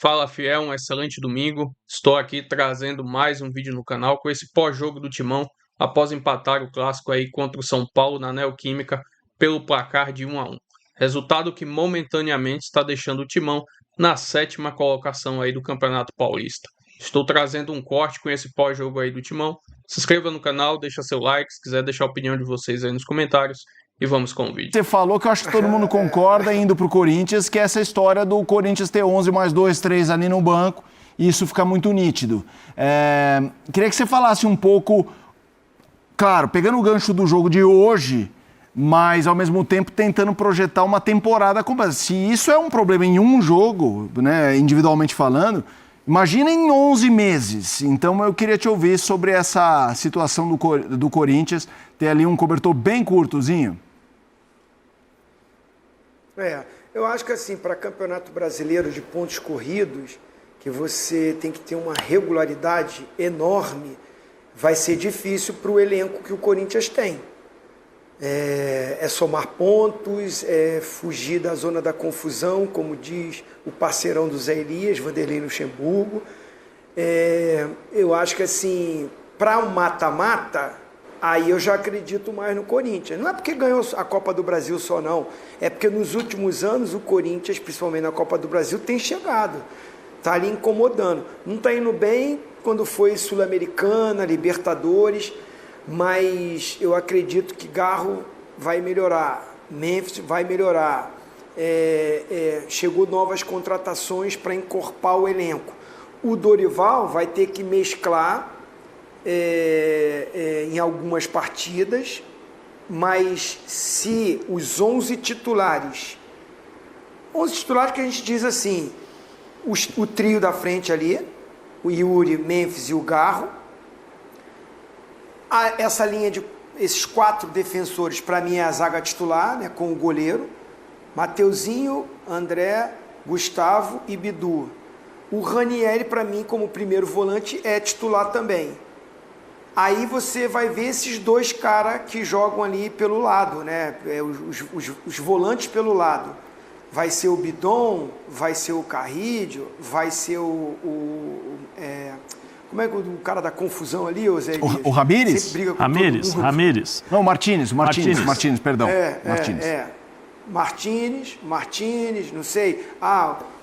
Fala, fiel, um excelente domingo. Estou aqui trazendo mais um vídeo no canal com esse pós-jogo do Timão após empatar o clássico aí contra o São Paulo na Neoquímica pelo placar de 1-1. Resultado que momentaneamente está deixando o Timão na 7ª colocação aí do Campeonato Paulista. Estou trazendo um corte com esse pós-jogo aí do Timão. Se inscreva no canal, deixa seu like, se quiser deixar a opinião de vocês aí nos comentários. E vamos com o vídeo. Você falou que eu acho que todo mundo concorda indo pro Corinthians, que é essa história do Corinthians ter 11 mais 2, 3 ali no banco, e isso fica muito nítido. Queria que você falasse um pouco, claro, pegando o gancho do jogo de hoje, mas ao mesmo tempo tentando projetar uma temporada completa. Se isso é um problema em um jogo, né, individualmente falando, imagina em 11 meses. Então eu queria te ouvir sobre essa situação do Corinthians, ter ali um cobertor bem curtozinho. Eu acho que assim, para campeonato brasileiro de pontos corridos, que você tem que ter uma regularidade enorme, vai ser difícil para o elenco que o Corinthians tem. É somar pontos, é fugir da zona da confusão, como diz o parceirão do Zé Elias, Vanderlei Luxemburgo. Eu acho que assim, para um mata-mata, aí eu já acredito mais no Corinthians. Não é porque ganhou a Copa do Brasil só, não. É porque nos últimos anos o Corinthians, principalmente na Copa do Brasil, tem chegado. Está ali incomodando. Não está indo bem quando foi Sul-Americana, Libertadores, mas eu acredito que Garro vai melhorar, Memphis vai melhorar. Chegou novas contratações para encorpar o elenco. O Dorival vai ter que mesclar em algumas partidas, mas se os 11 titulares que a gente diz assim, o trio da frente ali, o Yuri, Memphis e o Garro, essa linha de esses 4 defensores, para mim é a zaga titular, né, com o goleiro, Mateuzinho, André, Gustavo e Bidu. O Ranieri, para mim, como primeiro volante, é titular também. Aí você vai ver esses 2 caras que jogam ali pelo lado, né? Os volantes pelo lado. Vai ser o Bidon, vai ser o Carrídio, vai ser como é que o cara da confusão ali, o Zé Elias? O Ramírez? Ramírez. Não, Martínez, perdão. Martínez, não sei.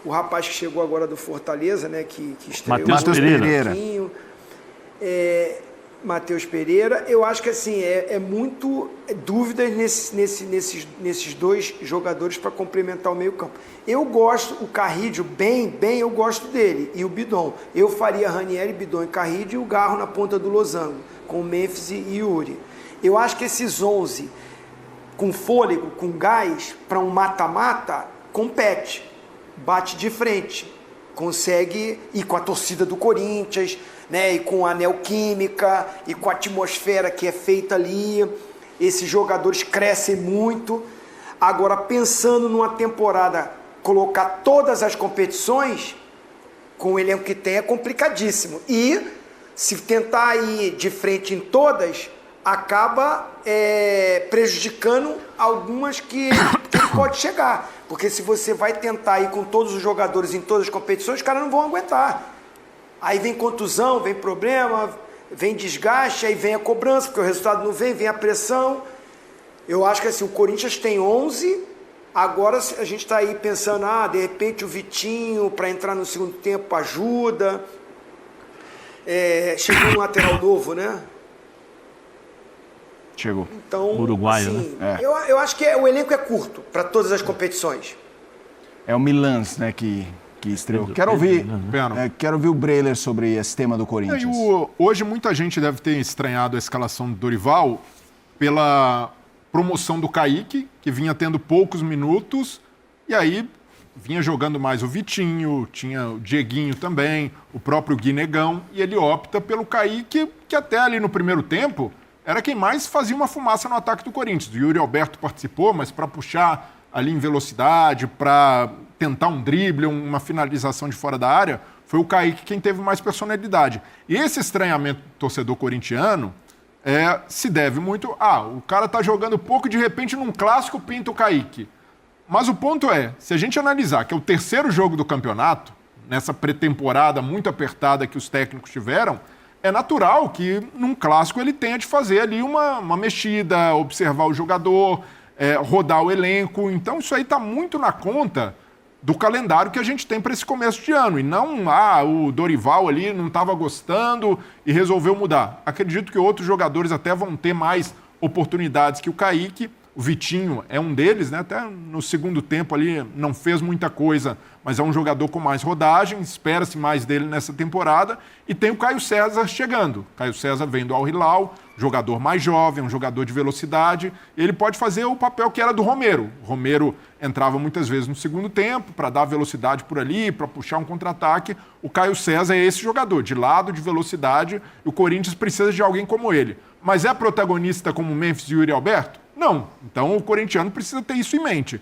O rapaz que chegou agora do Fortaleza, né? Que estreou. Matheus Pereira. Matheus Pereira, eu acho que assim, muito dúvidas nesses 2 jogadores para complementar o meio campo. Eu gosto, o Carrídio, bem, eu gosto dele, e o Bidon. Eu faria Ranieri, Bidon e Carrídio e o Garro na ponta do losango, com Memphis e Yuri. Eu acho que esses 11, com fôlego, com gás, para um mata-mata, compete, bate de frente, consegue ir com a torcida do Corinthians, né, e com a Neoquímica, e com a atmosfera que é feita ali, esses jogadores crescem muito. Agora, pensando numa temporada, colocar todas as competições, com o elenco que tem, é complicadíssimo. E, se tentar ir de frente em todas, acaba prejudicando algumas que ele pode chegar. Porque se você vai tentar ir com todos os jogadores em todas as competições, os caras não vão aguentar. Aí vem contusão, vem problema, vem desgaste, aí vem a cobrança, porque o resultado não vem a pressão. Eu acho que assim, o Corinthians tem 11, agora a gente está aí pensando, de repente o Vitinho, para entrar no segundo tempo, ajuda. Chegou um lateral novo, né? Chegou. Então, uruguaio, assim, né? Eu acho que o elenco é curto para todas as competições. É o Milans, né, que estreou. Quero ouvir o Breiler sobre esse tema do Corinthians. Hoje muita gente deve ter estranhado a escalação do Dorival pela promoção do Kaique, que vinha tendo poucos minutos, e aí vinha jogando mais o Vitinho, tinha o Dieguinho também, o próprio Guinegão, e ele opta pelo Kaique, que até ali no primeiro tempo era quem mais fazia uma fumaça no ataque do Corinthians. O Yuri Alberto participou, mas para puxar ali em velocidade, para tentar um drible, uma finalização de fora da área, foi o Kaique quem teve mais personalidade. E esse estranhamento do torcedor corintiano se deve muito... o cara tá jogando pouco, de repente num clássico pinta o Kaique. Mas o ponto é, se a gente analisar que é o terceiro jogo do campeonato, nessa pré-temporada muito apertada que os técnicos tiveram, é natural que num clássico ele tenha de fazer ali uma mexida, observar o jogador, rodar o elenco. Então isso aí está muito na conta do calendário que a gente tem para esse começo de ano. E não, o Dorival ali não estava gostando e resolveu mudar. Acredito que outros jogadores até vão ter mais oportunidades que o Kaique. O Vitinho é um deles, né? Até no segundo tempo ali não fez muita coisa, mas é um jogador com mais rodagem, espera-se mais dele nessa temporada. E tem o Caio César chegando. Caio César vem do Al Hilal, jogador mais jovem, um jogador de velocidade. Ele pode fazer o papel que era do Romero. O Romero entrava muitas vezes no segundo tempo para dar velocidade por ali, para puxar um contra-ataque. O Caio César é esse jogador, de lado, de velocidade. E o Corinthians precisa de alguém como ele. Mas é protagonista como o Memphis e o Yuri Alberto? Não. Então o corintiano precisa ter isso em mente.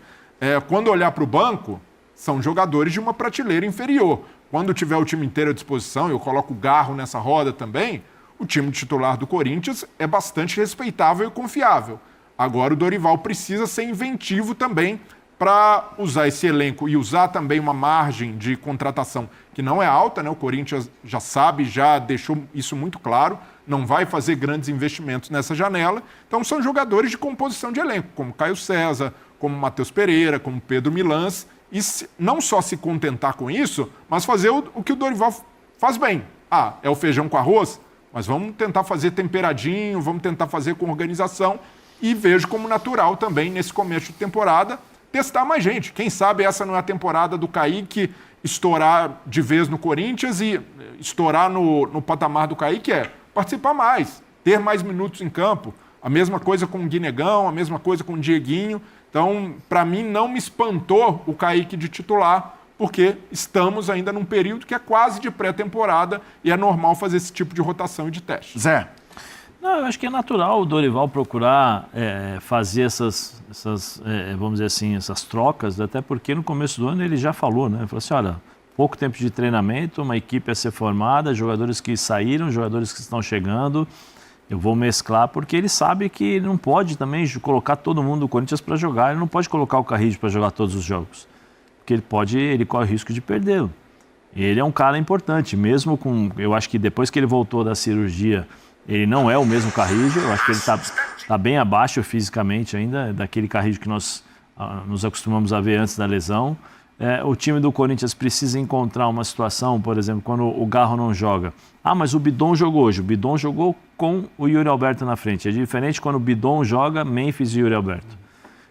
Quando olhar para o banco, são jogadores de uma prateleira inferior. Quando tiver o time inteiro à disposição, eu coloco o Garro nessa roda também, o time titular do Corinthians é bastante respeitável e confiável. Agora o Dorival precisa ser inventivo também para usar esse elenco e usar também uma margem de contratação que não é alta, né? O Corinthians já sabe, já deixou isso muito claro, não vai fazer grandes investimentos nessa janela. Então são jogadores de composição de elenco, como Caio César, como Matheus Pereira, como Pedro Milans, e não só se contentar com isso, mas fazer o que o Dorival faz bem. É o feijão com arroz, mas vamos tentar fazer temperadinho, vamos tentar fazer com organização, e vejo como natural também, nesse começo de temporada, testar mais gente. Quem sabe essa não é a temporada do Kaique estourar de vez no Corinthians e estourar no patamar do Kaique participar mais, ter mais minutos em campo. A mesma coisa com o Guinegão, a mesma coisa com o Dieguinho. Então, para mim, não me espantou o Kaique de titular, porque estamos ainda num período que é quase de pré-temporada e é normal fazer esse tipo de rotação e de teste. Zé. Não, eu acho que é natural o Dorival procurar fazer essas vamos dizer assim, essas trocas, até porque no começo do ano ele já falou, né? Ele falou assim, olha, pouco tempo de treinamento, uma equipe a ser formada, jogadores que saíram, jogadores que estão chegando, eu vou mesclar, porque ele sabe que ele não pode também colocar todo mundo do Corinthians para jogar, ele não pode colocar o Carrillo para jogar todos os jogos, porque ele corre o risco de perdê-lo. Ele é um cara importante, mesmo com, eu acho que depois que ele voltou da cirurgia, ele não é o mesmo Carrillo, eu acho que ele está bem abaixo fisicamente ainda, daquele Carrillo que nós nos acostumamos a ver antes da lesão. O time do Corinthians precisa encontrar uma situação, por exemplo, quando o Garro não joga. Mas o Bidon jogou hoje, o Bidon jogou com o Yuri Alberto na frente. É diferente quando o Bidon joga Memphis e Yuri Alberto.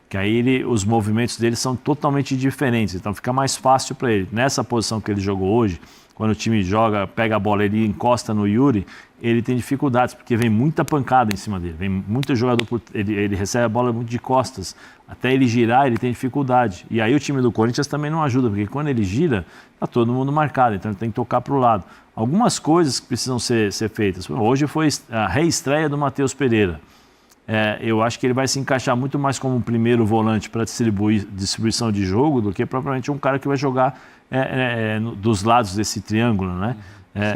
Que aí os movimentos dele são totalmente diferentes, então fica mais fácil para ele. Nessa posição que ele jogou hoje, quando o time joga, pega a bola, ele encosta no Yuri, ele tem dificuldades, porque vem muita pancada em cima dele, vem muito jogador, ele recebe a bola muito de costas, até ele girar ele tem dificuldade. E aí o time do Corinthians também não ajuda, porque quando ele gira, está todo mundo marcado, então ele tem que tocar para o lado. Algumas coisas que precisam ser feitas. Hoje foi a reestreia do Matheus Pereira. Eu acho que ele vai se encaixar muito mais como um primeiro volante para distribuição de jogo do que propriamente um cara que vai jogar dos lados desse triângulo, né?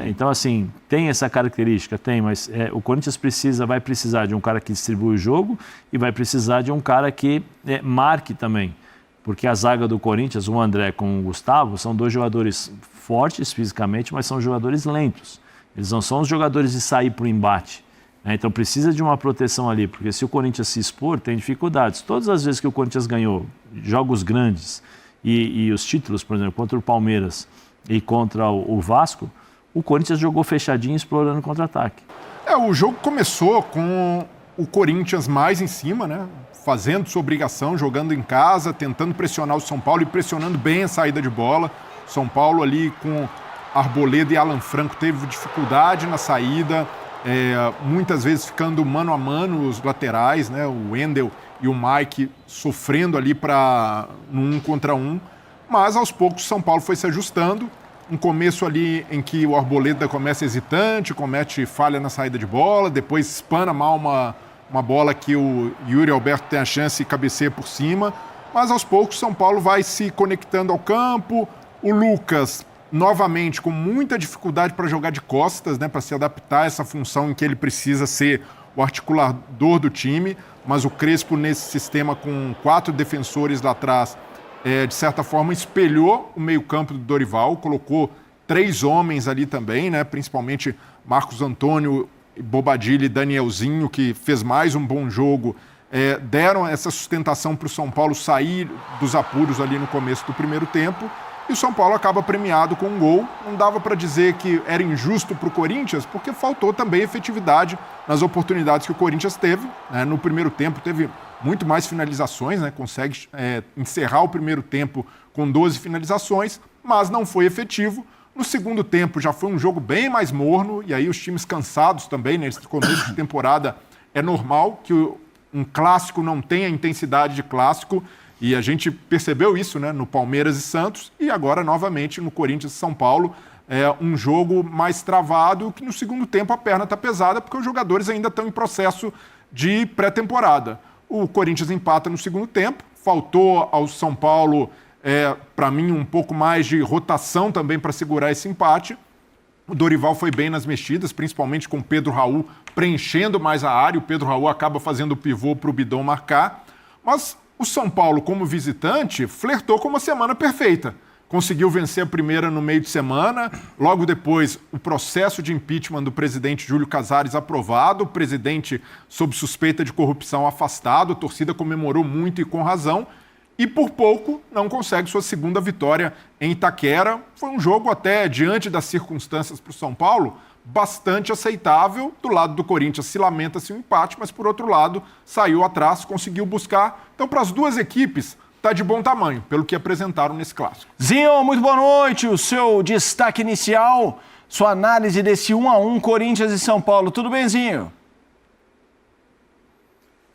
Então, assim, tem essa característica, mas o Corinthians vai precisar de um cara que distribui o jogo e vai precisar de um cara que marque também, porque a zaga do Corinthians, o André com o Gustavo, são dois jogadores fortes fisicamente, mas são jogadores lentos. Eles não são os jogadores de sair para o embate. Então precisa de uma proteção ali, porque se o Corinthians se expor, tem dificuldades. Todas as vezes que o Corinthians ganhou jogos grandes e os títulos, por exemplo, contra o Palmeiras e contra o Vasco, o Corinthians jogou fechadinho, explorando contra-ataque. O jogo começou com o Corinthians mais em cima, né? Fazendo sua obrigação, jogando em casa, tentando pressionar o São Paulo e pressionando bem a saída de bola. São Paulo ali com Arboleda e Alan Franco teve dificuldade na saída, muitas vezes ficando mano a mano os laterais, né? O Wendel e o Mike sofrendo ali no 1 contra 1, mas aos poucos o São Paulo foi se ajustando. Um começo ali em que o Arboleda começa hesitante, comete falha na saída de bola, depois espana mal uma bola que o Yuri Alberto tem a chance e cabeceia por cima, mas aos poucos o São Paulo vai se conectando ao campo. O Lucas, novamente, com muita dificuldade para jogar de costas, né, para se adaptar a essa função em que ele precisa ser o articulador do time, mas o Crespo, nesse sistema com 4 defensores lá atrás, de certa forma, espelhou o meio-campo do Dorival, colocou 3 homens ali também, né? Principalmente Marcos Antônio, Bobadilla e Danielzinho, que fez mais um bom jogo, deram essa sustentação para o São Paulo sair dos apuros ali no começo do primeiro tempo. E o São Paulo acaba premiado com um gol. Não dava para dizer que era injusto para o Corinthians, porque faltou também efetividade nas oportunidades que o Corinthians teve, né? No primeiro tempo teve muito mais finalizações, né? Consegue encerrar o primeiro tempo com 12 finalizações, mas não foi efetivo. No segundo tempo já foi um jogo bem mais morno, e aí os times cansados também, nesse começo de temporada, é normal que um clássico não tenha intensidade de clássico, e a gente percebeu isso, né, no Palmeiras e Santos, e agora novamente no Corinthians e São Paulo, um jogo mais travado, que no segundo tempo a perna está pesada, porque os jogadores ainda estão em processo de pré-temporada. O Corinthians empata no segundo tempo, faltou ao São Paulo, para mim, um pouco mais de rotação também para segurar esse empate. O Dorival foi bem nas mexidas, principalmente com o Pedro Raul preenchendo mais a área. O Pedro Raul acaba fazendo o pivô para o Bidon marcar. Mas o São Paulo, como visitante, flertou com uma semana perfeita. Conseguiu vencer a primeira no meio de semana. Logo depois, o processo de impeachment do presidente Júlio Casares aprovado. O presidente, sob suspeita de corrupção, afastado. A torcida comemorou muito e com razão. E por pouco não consegue sua segunda vitória em Itaquera. Foi um jogo até, diante das circunstâncias para o São Paulo, bastante aceitável. Do lado do Corinthians se lamenta-se um empate, mas por outro lado saiu atrás, conseguiu buscar. Então, para as duas equipes, está de bom tamanho, pelo que apresentaram nesse clássico. Zinho, muito boa noite. O seu destaque inicial, sua análise desse 1-1 Corinthians e São Paulo. Tudo bem, Zinho?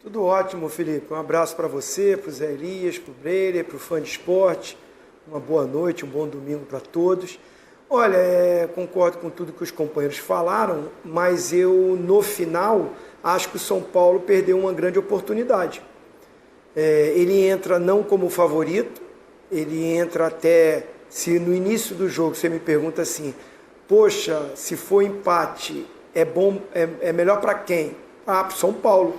Tudo ótimo, Felipe. Um abraço para você, para o Zé Elias, para o Breyer, para o fã de esporte. Uma boa noite, um bom domingo para todos. Olha, concordo com tudo que os companheiros falaram, mas eu, no final, acho que o São Paulo perdeu uma grande oportunidade. Ele entra não como favorito, ele entra até, se no início do jogo você me pergunta assim, poxa, se for empate, é melhor para quem? Para o São Paulo.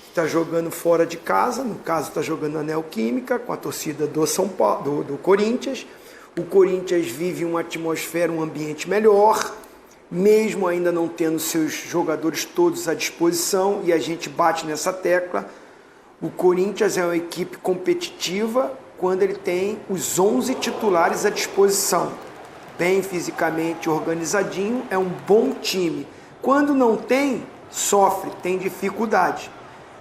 Está jogando fora de casa, no caso está jogando na Neoquímica, com a torcida do São Paulo, do Corinthians. O Corinthians vive uma atmosfera, um ambiente melhor, mesmo ainda não tendo seus jogadores todos à disposição, e a gente bate nessa tecla. O Corinthians é uma equipe competitiva quando ele tem os 11 titulares à disposição. Bem fisicamente organizadinho, é um bom time. Quando não tem, sofre, tem dificuldade.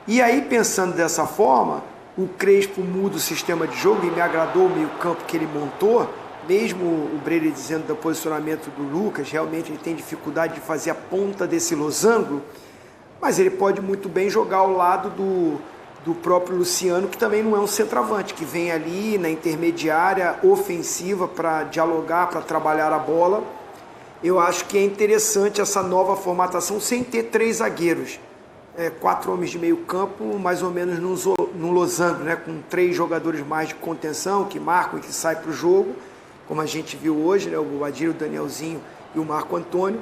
E aí, pensando dessa forma, o Crespo muda o sistema de jogo e me agradou o meio-campo que ele montou, mesmo o Breyer dizendo do posicionamento do Lucas, realmente ele tem dificuldade de fazer a ponta desse losango, mas ele pode muito bem jogar ao lado do próprio Luciano, que também não é um centroavante, que vem ali na intermediária ofensiva para dialogar, para trabalhar a bola. Eu acho que é interessante essa nova formatação sem ter 3 zagueiros. 4 homens de meio campo, mais ou menos num losango, né? Com 3 jogadores mais de contenção, que marcam e que saem para o jogo, como a gente viu hoje, né? O Adílio, o Danielzinho e o Marco Antônio.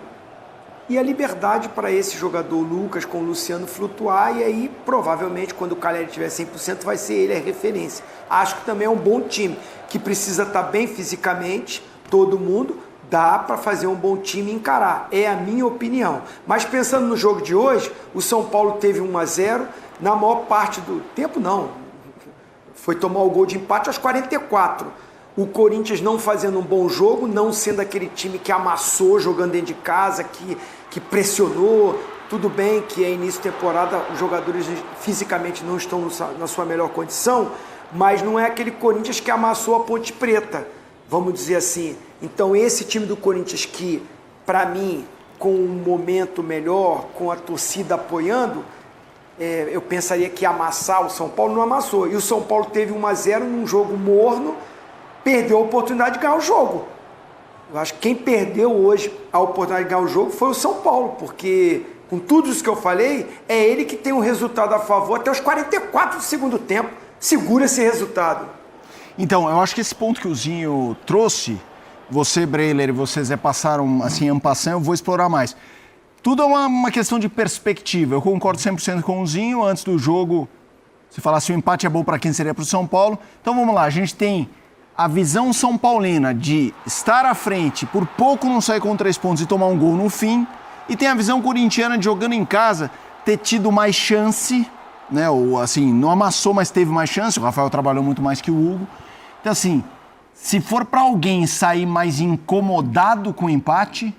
E a liberdade para esse jogador Lucas com o Luciano flutuar, e aí provavelmente quando o Caleri tiver 100% vai ser ele a referência. Acho que também é um bom time, que precisa estar bem fisicamente, todo mundo. Dá para fazer um bom time e encarar, é a minha opinião. Mas pensando no jogo de hoje, o São Paulo teve 1-0, na maior parte do tempo não, foi tomar o gol de empate aos 44. O Corinthians não fazendo um bom jogo, não sendo aquele time que amassou jogando dentro de casa, que pressionou. Tudo bem que é início de temporada, os jogadores fisicamente não estão na sua melhor condição, mas não é aquele Corinthians que amassou a Ponte Preta, vamos dizer assim. Então esse time do Corinthians que, para mim, com um momento melhor, com a torcida apoiando, eu pensaria que ia amassar o São Paulo, não amassou. E o São Paulo teve 1-0 num jogo morno, perdeu a oportunidade de ganhar o jogo. Eu acho que quem perdeu hoje a oportunidade de ganhar o jogo foi o São Paulo, porque com tudo isso que eu falei, é ele que tem um resultado a favor até os 44 do segundo tempo, segura esse resultado. Então, eu acho que esse ponto que o Zinho trouxe, você, Breyer, e você, Zé, passaram assim, en passant, eu vou explorar mais. Tudo é uma questão de perspectiva. Eu concordo 100% com o Zinho. Antes do jogo, se falasse o empate é bom para quem seria para o São Paulo. Então, vamos lá. A gente tem a visão são paulina de estar à frente, por pouco não sair com 3 pontos e tomar um gol no fim, e tem a visão corintiana de jogando em casa, ter tido mais chance, né? Ou assim, não amassou, mas teve mais chance. O Rafael trabalhou muito mais que o Hugo. Então, assim, se for para alguém sair mais incomodado com o empate,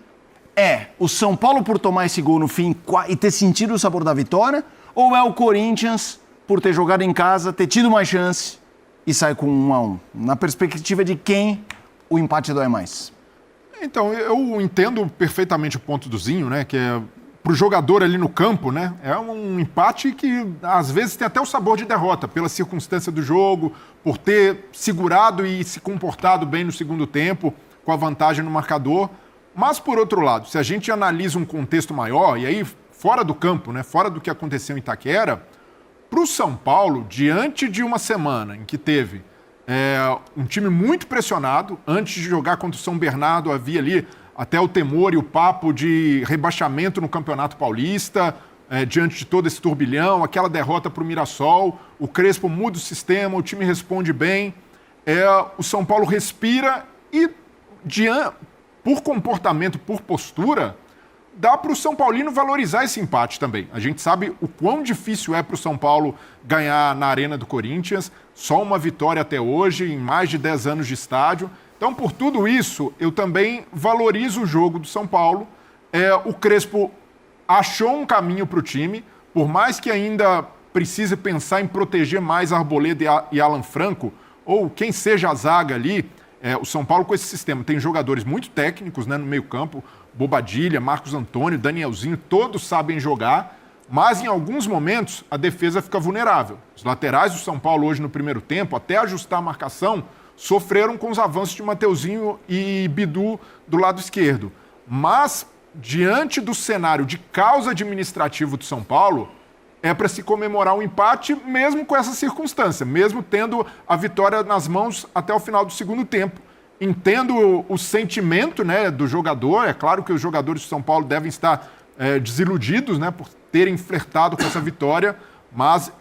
o São Paulo por tomar esse gol no fim e ter sentido o sabor da vitória, ou é o Corinthians por ter jogado em casa, ter tido mais chance e sair com 1-1? Na perspectiva de quem o empate dói mais? Então, eu entendo perfeitamente o ponto do Zinho, né? Que é pro jogador ali no campo, né? É um empate que às vezes tem até o sabor de derrota, pela circunstância do jogo, por ter segurado e se comportado bem no segundo tempo, com a vantagem no marcador. Mas, por outro lado, se a gente analisa um contexto maior, e aí fora do campo, né? Fora do que aconteceu em Itaquera, pro São Paulo, diante de uma semana em que teve um time muito pressionado, antes de jogar contra o São Bernardo, havia ali até o temor e o papo de rebaixamento no Campeonato Paulista, diante de todo esse turbilhão, aquela derrota para o Mirassol, o Crespo muda o sistema, o time responde bem, o São Paulo respira e, por comportamento, por postura, dá para o São Paulino valorizar esse empate também. A gente sabe o quão difícil é para o São Paulo ganhar na Arena do Corinthians, só uma vitória até hoje, em mais de 10 anos de estádio. Então, por tudo isso, eu também valorizo o jogo do São Paulo. O Crespo achou um caminho para o time, por mais que ainda precise pensar em proteger mais Arboleda e Alan Franco, ou quem seja a zaga ali, o São Paulo com esse sistema tem jogadores muito técnicos, né, no meio-campo, Bobadilha, Marcos Antônio, Danielzinho, todos sabem jogar, mas em alguns momentos a defesa fica vulnerável. Os laterais do São Paulo hoje no primeiro tempo, até ajustar a marcação, sofreram com os avanços de Mateuzinho e Bidu do lado esquerdo. Mas, diante do cenário de caos administrativo do São Paulo, é para se comemorar um empate mesmo com essa circunstância, mesmo tendo a vitória nas mãos até o final do segundo tempo. Entendo o sentimento, né, do jogador. É claro que os jogadores do São Paulo devem estar desiludidos, né, por terem flertado com essa vitória, mas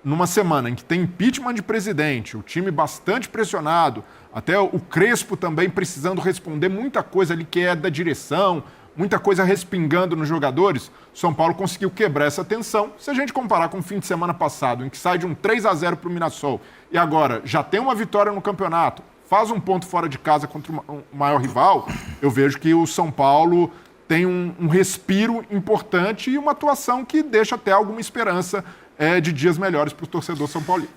numa semana em que tem impeachment de presidente, o time bastante pressionado, até o Crespo também precisando responder muita coisa ali que é da direção, muita coisa respingando nos jogadores, São Paulo conseguiu quebrar essa tensão. Se a gente comparar com o fim de semana passado, em que sai de um 3-0 para o Mirassol, e agora já tem uma vitória no campeonato, faz um ponto fora de casa contra o maior rival, eu vejo que o São Paulo tem um respiro importante e uma atuação que deixa até alguma esperança de dias melhores para o torcedor são paulino.